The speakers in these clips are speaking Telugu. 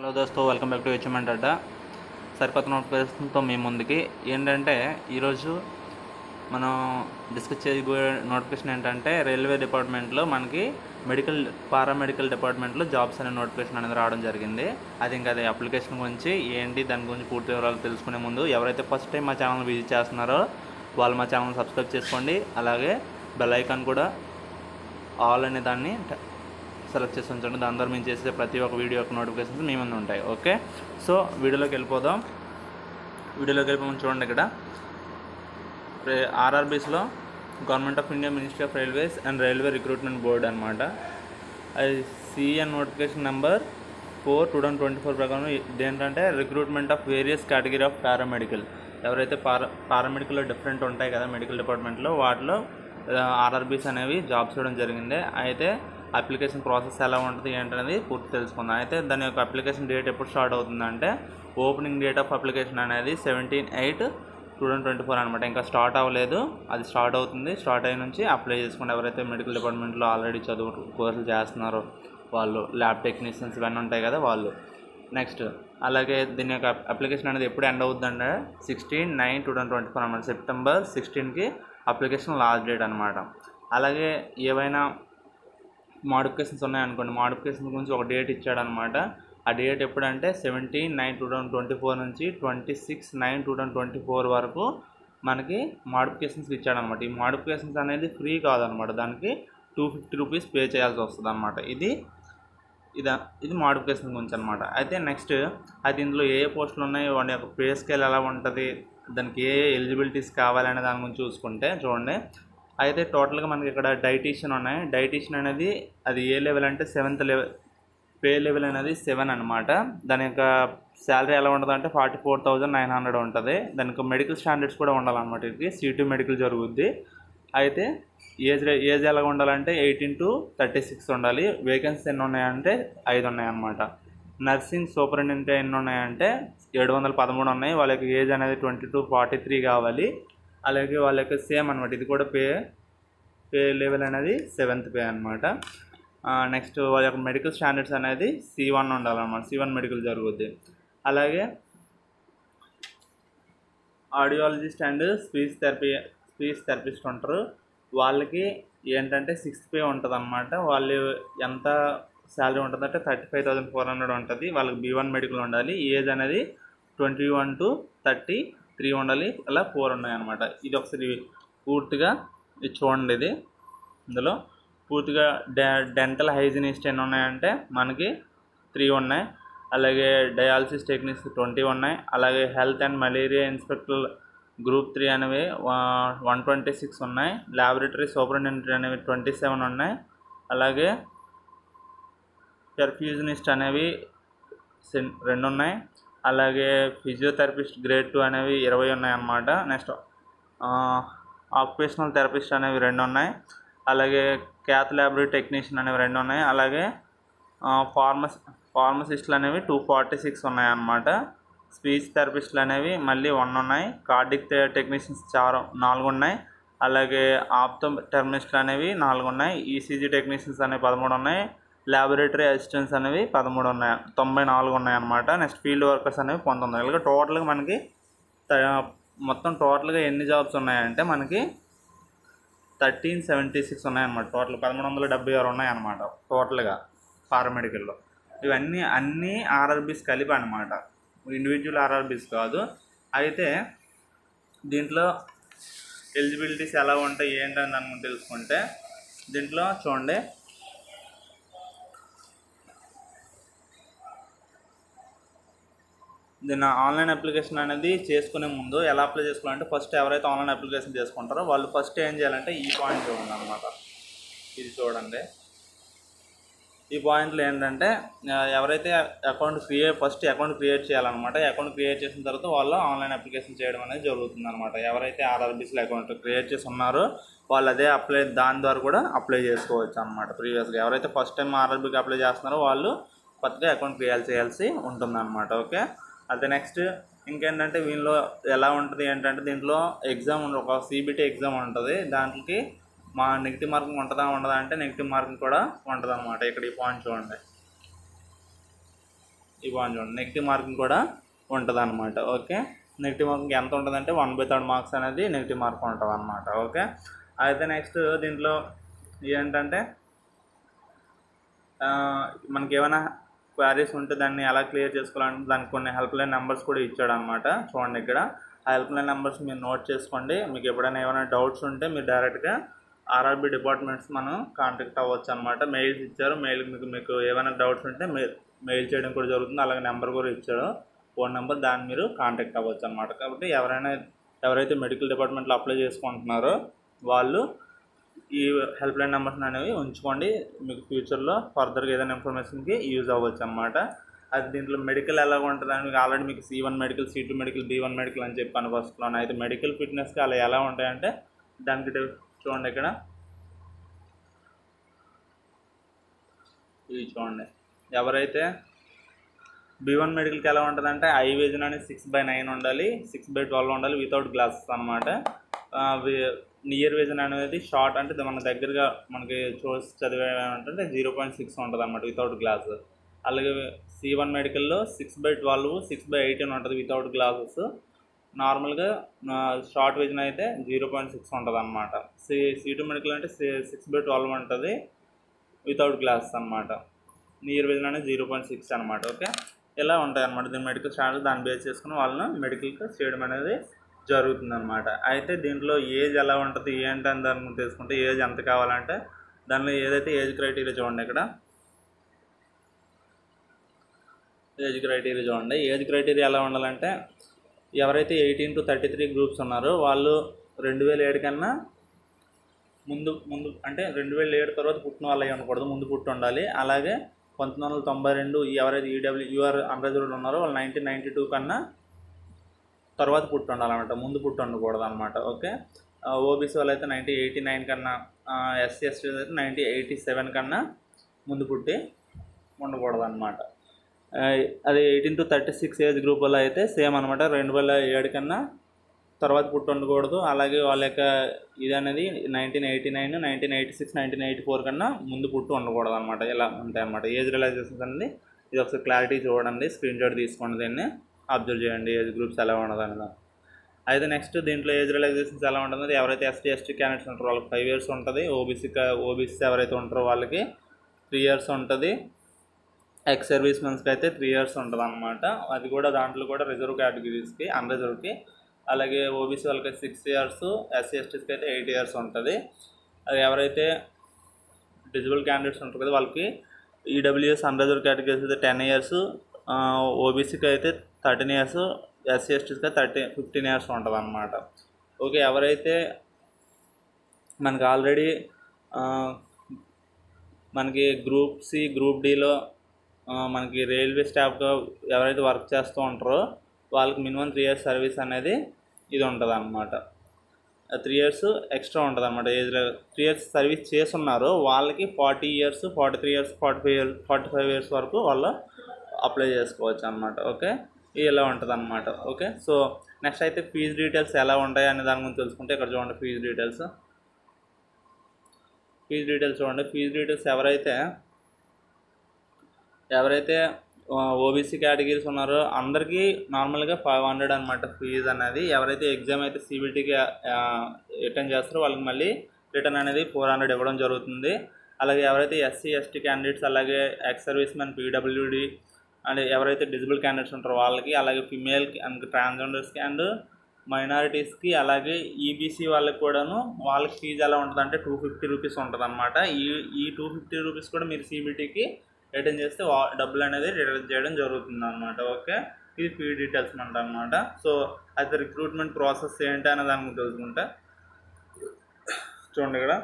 హలో దోస్తో welcome back to HMN data. సరికొత్త నోటిఫికేషన్తో మీ ముందుకి ఏంటంటే ఈరోజు మనం డిస్కస్ చేయబోయే నోటిఫికేషన్ ఏంటంటే రైల్వే డిపార్ట్మెంట్లో మనకి పారామెడికల్ డిపార్ట్మెంట్లో జాబ్స్ అనే నోటిఫికేషన్ అనేది రావడం జరిగింది. అది అప్లికేషన్ గురించి ఏంటి దాని గురించి పూర్తి వివరాలు తెలుసుకునే ముందు ఎవరైతే ఫస్ట్ టైం మా ఛానల్ విజిట్ చేస్తున్నారో వాళ్ళు మా ఛానల్ సబ్స్క్రైబ్ చేసుకోండి. అలాగే బెల్ ఐకాన్ కూడా ఆల్ అనే దాన్ని సెలెక్ట్ చేసి ఉంచండి. దాని ద్వారా మేము చేసే ప్రతి ఒక్క వీడియో యొక్క నోటిఫికేషన్స్ మీ ముందు ఉంటాయి. ఓకే, సో వీడియోలోకి వెళ్ళిపోదాం. చూడండి, ఇక్కడ ఆర్ఆర్బీస్లో government of India ministry of railways and railway recruitment board అనమాట. అది సిఎన్ నోటిఫికేషన్ నెంబర్ 4/2024 ప్రకారం ఇదేంటంటే recruitment of various category of paramedical. ఎవరైతే పారామెడికల్లో డిఫరెంట్ ఉంటాయి కదా మెడికల్ డిపార్ట్మెంట్లో, వాటిలో ఆర్ఆర్బీస్ అనేవి జాబ్స్ ఇవ్వడం జరిగింది. అయితే అప్లికేషన్ ప్రాసెస్ ఎలా ఉంటుంది ఏంటనేది పూర్తి తెలుసుకుందాం. అయితే దాని యొక్క అప్లికేషన్ డేట్ ఎప్పుడు స్టార్ట్ అవుతుందంటే ఓపెనింగ్ డేట్ ఆఫ్ అప్లికేషన్ అనేది 17/8/2024 అనమాట. ఇంకా స్టార్ట్ అవ్వలేదు, అది స్టార్ట్ అవుతుంది. స్టార్ట్ అయిన నుంచి అప్లై చేసుకోండి. ఎవరైతే మెడికల్ డిపార్ట్మెంట్లో ఆల్రెడీ కోర్సులు చేస్తున్నారో వాళ్ళు, ల్యాబ్ టెక్నీషియన్స్ ఇవన్నీ ఉంటాయి కదా వాళ్ళు. నెక్స్ట్ అలాగే దీని యొక్క అప్లికేషన్ అనేది ఎప్పుడు ఎండ్ అవుతుందంటే 16/9/2024 అనమాట. సెప్టెంబర్ 16కి అప్లికేషన్ లాస్ట్ డేట్ అనమాట. అలాగే ఏవైనా మోడిఫికేషన్స్ ఉన్నాయనుకోండి, మోడిఫికేషన్ గురించి ఒక డేట్ ఇచ్చాడనమాట. ఆ డేట్ ఎప్పుడంటే 17/9/2024 నుంచి 26/9/2024 వరకు మనకి మోడిఫికేషన్స్ ఇచ్చాడనమాట. ఈ మోడిఫికేషన్స్ అనేది ఫ్రీ కాదనమాట, దానికి 250 రూపీస్ పే చేయాల్సి వస్తుంది అనమాట. ఇది మోడిఫికేషన్ గురించి అనమాట. అయితే నెక్స్ట్ అది ఇందులో ఏ పోస్టులు ఉన్నాయి, వాటి యొక్క పే స్కేల్ ఎలా ఉంటుంది, దానికి ఏ ఎలిజిబిలిటీస్ కావాలనే దాని గురించి చూసుకుంటే చూడండి. అయితే టోటల్గా మనకి ఇక్కడ డైటీషియన్ ఉన్నాయి. డైటీషియన్ అనేది అది ఏ లెవెల్ అంటే 7th లెవెల్, పే లెవెల్ అనేది 7 అనమాట. దాని యొక్క శాలరీ ఎలా ఉంటుంది అంటే 44,900 ఉంటుంది. దానికి మెడికల్ స్టాండర్డ్స్ కూడా ఉండాలన్నమాట. ఇది C2 మెడికల్ జరుగుద్ది. అయితే ఏజ్ ఎలా ఉండాలంటే 18 to 36 ఉండాలి. వేకెన్సీ ఎన్ని ఉన్నాయంటే 5 ఉన్నాయన్నమాట. నర్సింగ్ సూపరింటెండెంట్ ఎన్ని ఉన్నాయంటే 713 ఉన్నాయి. వాళ్ళకి ఏజ్ అనేది 20 to 43 కావాలి. అలాగే వాళ్ళ యొక్క సేమ్ అనమాట, ఇది కూడా పే లెవెల్ అనేది 7th పే అనమాట. నెక్స్ట్ వాళ్ళ యొక్క మెడికల్ స్టాండర్డ్స్ అనేది C1 ఉండాలన్నమాట. C1 మెడికల్ జరుగుద్ది. అలాగే ఆడియాలజిస్ట్ అండ్ స్పీచ్ థెరపిస్ట్ ఉంటారు. వాళ్ళకి ఏంటంటే 6th పే ఉంటుంది అనమాట. వాళ్ళు ఎంత శాలరీ ఉంటుందంటే 35,400 ఉంటుంది. వాళ్ళకి B1 మెడికల్ ఉండాలి. ఏజ్ అనేది 21 to 33 ఉండాలి. అలా 4 ఉన్నాయన్నమాట. ఇది ఒకసారి పూర్తిగా ఇది చూడండి. ఇందులో పూర్తిగా డెంటల్ హైజీనిస్ట్ ఎన్ని ఉన్నాయంటే మనకి 3 ఉన్నాయి. అలాగే డయాలసిస్ టెక్నీషియన్స్ 20 ఉన్నాయి. అలాగే health and malaria inspector group 3 అనేవి 126 ఉన్నాయి. ల్యాబొరేటరీ సూపరింటెండెంట్ అనేవి 27 ఉన్నాయి. అలాగే పెర్ఫ్యూజనిస్ట్ అనేవి 2 ఉన్నాయి. అలాగే ఫిజియోథెరపిస్ట్ గ్రేడ్ 2 అనేవి 20 ఉన్నాయి అన్నమాట. నెక్స్ట్ ఆక్యుపేషనల్ థెరపిస్ట్ అనేవి 2 ఉన్నాయి. అలాగే క్యాత్ ల్యాబొరేటరీ టెక్నీషియన్ అనేవి 2 ఉన్నాయి. అలాగే ఫార్మసిస్టులు అనేవి 246 ఉన్నాయి అన్నమాట. స్పీచ్ థెరపిస్టులు అనేవి మళ్ళీ 1 ఉన్నాయి. కార్డిక్ టెక్నీషియన్స్ 4 ఉన్నాయి. అలాగే ఆప్టోమెట్రిస్టులు అనేవి 4 ఉన్నాయి. ఈసీజీ టెక్నీషియన్స్ అనేవి 13 ఉన్నాయి. ల్యాబొరేటరీ అసిస్టెంట్స్ అనేవి 13 ఉన్నాయి. 94 ఉన్నాయి అన్నమాట. నెక్స్ట్ ఫీల్డ్ వర్కర్స్ అనేవి 19. ఇలాగ టోటల్గా మనకి మొత్తం టోటల్గా ఎన్ని జాబ్స్ ఉన్నాయంటే మనకి 1376 ఉన్నాయన్నమాట. టోటల్ 1176 ఉన్నాయన్నమాట టోటల్గా పారామెడికల్లో. ఇవన్నీ అన్నీ ఆర్ఆర్బీస్ కలిపి అనమాట, ఇండివిజువల్ ఆర్ఆర్బీస్ కాదు. అయితే దీంట్లో ఎలిజిబిలిటీస్ ఎలా ఉంటాయి ఏంటని దాన్ని తెలుసుకుంటే దీంట్లో చూడండి. దీన్ని ఆన్లైన్ అప్లికేషన్ అనేది చేసుకునే ముందు ఎలా అప్లై చేసుకోవాలంటే ఫస్ట్ ఎవరైతే ఆన్లైన్ అప్లికేషన్ చేసుకుంటారో వాళ్ళు ఫస్ట్ ఏం చేయాలంటే ఈ పాయింట్ చూడండి అనమాట. ఇది చూడండి. ఈ పాయింట్లు ఏంటంటే ఎవరైతే ఫస్ట్ అకౌంట్ క్రియేట్ చేయాలన్నమాట. అకౌంట్ క్రియేట్ చేసిన తర్వాత వాళ్ళు ఆన్లైన్ అప్లికేషన్ చేయడం అనేది జరుగుతుంది అనమాట. ఎవరైతే ఆర్ఆర్బీస్లో అకౌంట్ క్రియేట్ చేసి ఉన్నారో వాళ్ళు అదే దాని ద్వారా కూడా అప్లై చేసుకోవచ్చు అనమాట. ప్రీవియస్గా ఎవరైతే ఫస్ట్ టైం ఆర్ఆర్బీకి అప్లై చేస్తున్నారో వాళ్ళు కొత్తగా అకౌంట్ క్రియేట్ చేయాల్సి ఉంటుంది అనమాట. ఓకే, అయితే నెక్స్ట్ ఇంకేంటంటే వీళ్ళలో ఎలా ఉంటుంది ఏంటంటే దీంట్లో ఎగ్జామ్ ఒక CBT ఎగ్జామ్ ఉంటుంది. దానికి మా నెగిటివ్ మార్కింగ్ ఉండదా అంటే నెగిటివ్ మార్కింగ్ కూడా ఉంటుంది అనమాట. ఇక్కడ ఈ పాయింట్ చూడండి. ఈ పాయింట్ చూడండి, నెగిటివ్ మార్కింగ్ కూడా ఉంటుంది అనమాట. ఓకే, నెగిటివ్ మార్కింగ్ ఎంత ఉంటుందంటే 1/3 మార్క్స్ అనేది నెగిటివ్ మార్క్ ఉంటుంది అనమాట. ఓకే, అయితే నెక్స్ట్ దీంట్లో ఏంటంటే మనకి ఏమైనా క్వారీస్ ఉంటే దాన్ని ఎలా క్లియర్ చేసుకోవాలంటే దానికి కొన్ని హెల్ప్ లైన్ నెంబర్స్ కూడా ఇచ్చాడు అనమాట. చూడండి ఇక్కడ ఆ హెల్ప్ లైన్ నెంబర్స్ మీరు నోట్ చేసుకోండి. మీకు ఎప్పుడైనా ఏమైనా డౌట్స్ ఉంటే మీరు డైరెక్ట్గా ఆర్ఆర్బీ డిపార్ట్మెంట్స్ మనం కాంటాక్ట్ అవ్వచ్చు అనమాట. మెయిల్స్ ఇచ్చారు, మెయిల్ మీకు ఏమైనా డౌట్స్ ఉంటే మెయిల్ చేయడం కూడా జరుగుతుంది. అలాగే నెంబర్ కూడా ఇచ్చాడు, ఫోన్ నెంబర్, దాన్ని మీరు కాంటాక్ట్ అవ్వచ్చు అనమాట. కాబట్టి ఎవరైతే మెడికల్ డిపార్ట్మెంట్లో అప్లై చేసుకుంటున్నారో వాళ్ళు ఈ హెల్ప్ లైన్ నెంబర్స్ అనేవి ఉంచుకోండి. మీకు ఫ్యూచర్లో ఫర్దర్గా ఏదైనా ఇన్ఫర్మేషన్కి యూజ్ అవ్వచ్చు అనమాట. అది దీంట్లో మెడికల్ ఎలా ఉంటుందని మీకు ఆల్రెడీ మీకు C1 medical, C2 medical, B1 medical అని చెప్పాను ఫస్ట్లోనే. అయితే మెడికల్ ఫిట్నెస్కి అలా ఎలా ఉంటాయంటే దానికి చూడండి ఇక్కడ ఇవి చూడండి. ఎవరైతే B1 మెడికల్కి ఎలా ఉంటుందంటే ఐ విజన్ అనేది 6/9 ఉండాలి, 6/12 ఉండాలి వితౌట్ గ్లాసెస్ అనమాట. నియర్ విజన్ అనేది షార్ట్ అంటే మన దగ్గరగా మనకి చూసి చదివే అంటే 0.6 ఉంటుంది అనమాట వితౌట్ గ్లాస్. అలాగే C1 మెడికల్లో 6/12, 6/18 ఉంటుంది వితౌట్ గ్లాసెస్. నార్మల్గా షార్ట్ విజన్ అయితే 0.6 ఉంటుంది అనమాట. C2 మెడికల్ అంటే 6/12 ఉంటుంది వితౌట్ గ్లాసెస్ అనమాట. నియర్ విజన్ అనేది 0.6 అనమాట. ఓకే, ఇలా ఉంటాయి అనమాట. దీని మెడికల్ స్టాండర్డ్ దాన్ని బేస్ చేసుకుని వాళ్ళని మెడికల్కి చేయడం అనేది జరుగుతుందన్నమాట. అయితే దీంట్లో ఏజ్ ఎలా ఉంటుంది ఏంటని దాన్ని తెలుసుకుంటే ఏజ్ ఎంత కావాలంటే దానిలో ఏదైతే ఏజ్ క్రైటీరియా చూడండి ఇక్కడ ఏజ్ క్రైటీరియా చూడండి. ఏజ్ క్రైటీరియా ఎలా ఉండాలంటే ఎవరైతే 18 to 33 గ్రూప్స్ ఉన్నారో వాళ్ళు 2007 కన్నా ముందు అంటే 2007 తర్వాత పుట్టిన వాళ్ళు అయ్యి ఉండకూడదు, ముందు పుట్టి ఉండాలి. అలాగే 1992 ఎవరైతే యూఆర్ అన్రిజర్వ్డ్ ఉన్నారో వాళ్ళు 1992 కన్నా తర్వాత పుట్టి ఉండాలన్నమాట, ముందు పుట్టి ఉండకూడదు అనమాట. ఓకే, ఓబీసీ వాళ్ళు అయితే 1989 కన్నా, ఎస్సీ ఎస్టీ అయితే 1987 కన్నా ముందు పుట్టి ఉండకూడదు అనమాట. అది 18 to 36 ఏజ్ గ్రూప్ వాళ్ళు అయితే సేమ్ అనమాట, 2007 కన్నా తర్వాత పుట్టి ఉండకూడదు. అలాగే వాళ్ళ యొక్క ఇది అనేది 1989, 1986, 1984 కన్నా ముందు పుట్టి ఉండకూడదు అనమాట. ఇలా ఉంటాయి అన్నమాట ఏజ్ రిలాక్సేషన్స్ అనేది. ఇది ఒకసారి క్లారిటీ చూడండి, స్క్రీన్ షాట్ తీసుకోండి, దీన్ని అబ్జర్వ్ చేయండి ఏజ్ గ్రూప్స్ ఎలా ఉండదు అనేది. అయితే నెక్స్ట్ దీంట్లో ఏజ్ రిలాక్సేషన్స్ ఎలా ఉంటుంది, ఎవరైతే ఎస్టీ ఎస్టీ క్యాండిడేట్స్ ఉంటారో వాళ్ళకి 5 years ఉంటుంది. ఓబీసీ ఎవరైతే ఉంటారో వాళ్ళకి 3 years ఉంటుంది. ఎక్స్ సర్వీస్ మెన్స్కి అయితే 3 years ఉంటుంది అనమాట. అది కూడా దాంట్లో కూడా రిజర్వ్ కేటగిరీస్కి, అన్రిజర్వ్కి. అలాగే ఓబీసీ వాళ్ళకి 6 years, ఎస్సీ ఎస్టీస్కి అయితే 8 years ఉంటుంది. అది ఎవరైతే డిజిబుల్ క్యాండిడేట్స్ ఉంటారు కదా వాళ్ళకి ఈడబ్ల్యూఎస్ అన్రిజర్వ్ కేటగిరీస్ అయితే 10 years, ఓబీసీకి అయితే 13 years, ఎస్సీ ఎస్టీస్కి 15 years ఉంటుంది అనమాట. ఓకే, ఎవరైతే మనకి ఆల్రెడీ మనకి గ్రూప్ సి, గ్రూప్ డిలో మనకి రైల్వే స్టాఫ్గా ఎవరైతే వర్క్ చేస్తూ ఉంటారో వాళ్ళకి మినిమం 3 years సర్వీస్ అనేది ఇది ఉంటుంది అనమాట. 3 years ఎక్స్ట్రా ఉంటుంది అనమాట. ఏజ్లో 3 years సర్వీస్ చేస్తున్నారు వాళ్ళకి 40 years, 43 years, 45 years వరకు వాళ్ళు అప్లై చేసుకోవచ్చు అనమాట. ఓకే, ఇలా ఉంటుంది అనమాట. ఓకే, సో నెక్స్ట్ అయితే ఫీజు డీటెయిల్స్ ఎలా ఉంటాయి అనే దాని గురించి తెలుసుకుంటే ఇక్కడ చూడండి ఫీజు డీటెయిల్స్ చూడండి. ఫీజు డీటెయిల్స్ ఎవరైతే ఓబీసీ కేటగిరీస్ ఉన్నారో అందరికీ నార్మల్గా 500 అనమాట ఫీజు అనేది. ఎవరైతే ఎగ్జామ్ అయితే సిబిటీకి అటెండ్ చేస్తారో వాళ్ళకి మళ్ళీ రిటర్న్ అనేది 400 ఇవ్వడం జరుగుతుంది. అలాగే ఎవరైతే ఎస్సీ ఎస్టీ క్యాండిడేట్స్, అలాగే ex service men, PWD and ఎవరైతే డిజిబుల్ క్యాండిడేట్స్ ఉంటారో వాళ్ళకి, అలాగే ఫిమేల్ అండ్ ట్రాన్స్జెండర్స్కి అండ్ మైనారిటీస్కి, అలాగే ఈబీసీ వాళ్ళకి కూడాను వాళ్ళకి ఫీజు ఎలా ఉంటుంది అంటే 250 రూపీస్ ఉంటుంది అనమాట. ఈ 250 రూపీస్ కూడా మీరు సిబిటీకి అటెండ్ చేస్తే డబ్బులు అనేది రిటర్న్ చేయడం జరుగుతుంది అనమాట. ఓకే, ఇది ఫీ డీటెయిల్స్ అనమాట. సో అయితే రిక్రూట్మెంట్ ప్రాసెస్ ఏంటి అనే దాని గురించి తెలుసుకుంటే చూడండి ఇక్కడ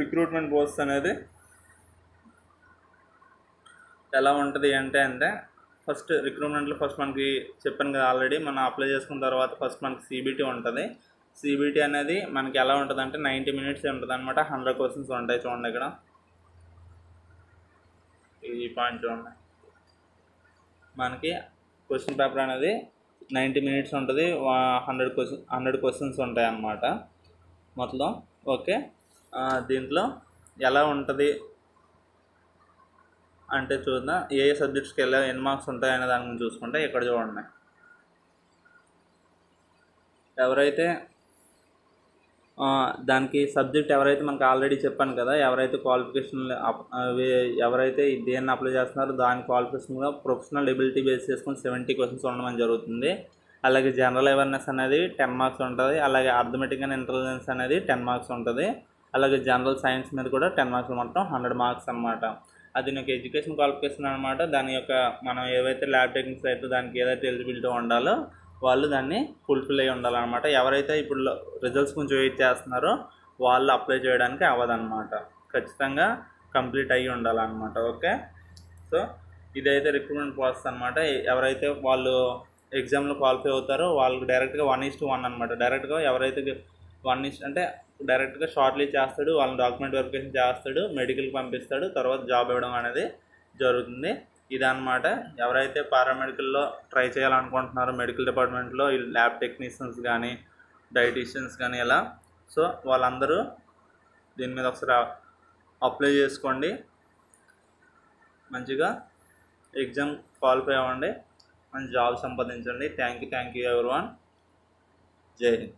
రిక్రూట్మెంట్ ప్రాసెస్ అనేది ఎలా ఉంటుంది అంటే ఫస్ట్ రిక్రూట్మెంట్లో ఫస్ట్ మనకి చెప్పాను కదా ఆల్రెడీ, మనం అప్లై చేసుకున్న తర్వాత ఫస్ట్ మనకి సిబిటీ ఉంటుంది. సిబిటీ అనేది మనకి ఎలా ఉంటుంది అంటే 90 minutes ఉంటుంది అనమాట. 100 questions ఉంటాయి. చూడండి ఇక్కడ ఈ పాయింట్ చూడండి, మనకి క్వశ్చన్ పేపర్ అనేది 90 minutes ఉంటుంది. 100 questions ఉంటాయి అన్నమాట మొత్తం. ఓకే, దీంట్లో ఎలా ఉంటుంది అంటే చూద్దాం ఏ సబ్జెక్ట్స్కి వెళ్ళా ఎన్ని మార్క్స్ ఉంటాయనే దాని గురించి చూసుకుంటే ఇక్కడ చూడండి. ఎవరైతే దానికి సబ్జెక్ట్ ఎవరైతే మనకు ఆల్రెడీ చెప్పాను కదా, ఎవరైతే క్వాలిఫికేషన్ ఎవరైతే దేన్ని అప్లై చేస్తున్నారో దాని క్వాలిఫికేషన్గా ప్రొఫెషనల్ ఎబిలిటీ బేస్ చేసుకుని 70 క్వశ్చన్స్ ఉండడం జరుగుతుంది. అలాగే జనరల్ అవేర్నెస్ అనేది 10 మార్క్స్ ఉంటుంది. అలాగే అర్థమెటిక్ అండ్ ఇంటెలిజెన్స్ అనేది 10 మార్క్స్ ఉంటుంది. అలాగే జనరల్ సైన్స్ మీద కూడా 10 మార్క్స్, మొత్తం 100 మార్క్స్ అనమాట. అది నాకు ఎడ్యుకేషన్ క్వాలిఫికేషన్ అనమాట. దాని యొక్క మనం ఏవైతే ల్యాబ్ టెక్నిక్స్ అయితే దానికి ఏదైతే ఎలిజిబిలిటీ ఉండాలో వాళ్ళు దాన్ని ఫుల్ఫిల్ అయ్యి ఉండాలన్నమాట. ఎవరైతే ఇప్పుడు రిజల్ట్స్ కొంచెం వెయిట్ చేస్తున్నారో వాళ్ళు అప్లై చేయడానికి అవ్వదన్నమాట. ఖచ్చితంగా కంప్లీట్ అయ్యి ఉండాలన్నమాట. ఓకే, సో ఇదైతే రిక్రూట్మెంట్ ప్రాసెస్ అనమాట. ఎవరైతే వాళ్ళు ఎగ్జామ్లో క్వాలిఫై అవుతారో వాళ్ళకి డైరెక్ట్గా 1:1 అనమాట. డైరెక్ట్గా ఎవరైతే 1 అంటే డైరెక్ట్గా షార్ట్ లిస్ట్ చేస్తాడు, వాళ్ళని డాక్యుమెంట్ వెరిఫికేషన్ చేస్తాడు, మెడికల్కి పంపిస్తాడు, తర్వాత జాబ్ ఇవ్వడం అనేది జరుగుతుంది. ఇదన్నమాట. ఎవరైతే పారామెడికల్లో ట్రై చేయాలనుకుంటున్నారో మెడికల్ డిపార్ట్మెంట్లో ఈ ల్యాబ్ టెక్నీషియన్స్ కానీ డైటీషియన్స్ కానీ ఇలా, సో వాళ్ళందరూ దీని మీద ఒకసారి అప్లై చేసుకోండి. మంచిగా ఎగ్జామ్ క్వాలిఫై అవ్వండి, మంచి జాబ్ సంపాదించండి. Thank you everyone. జై హింద్.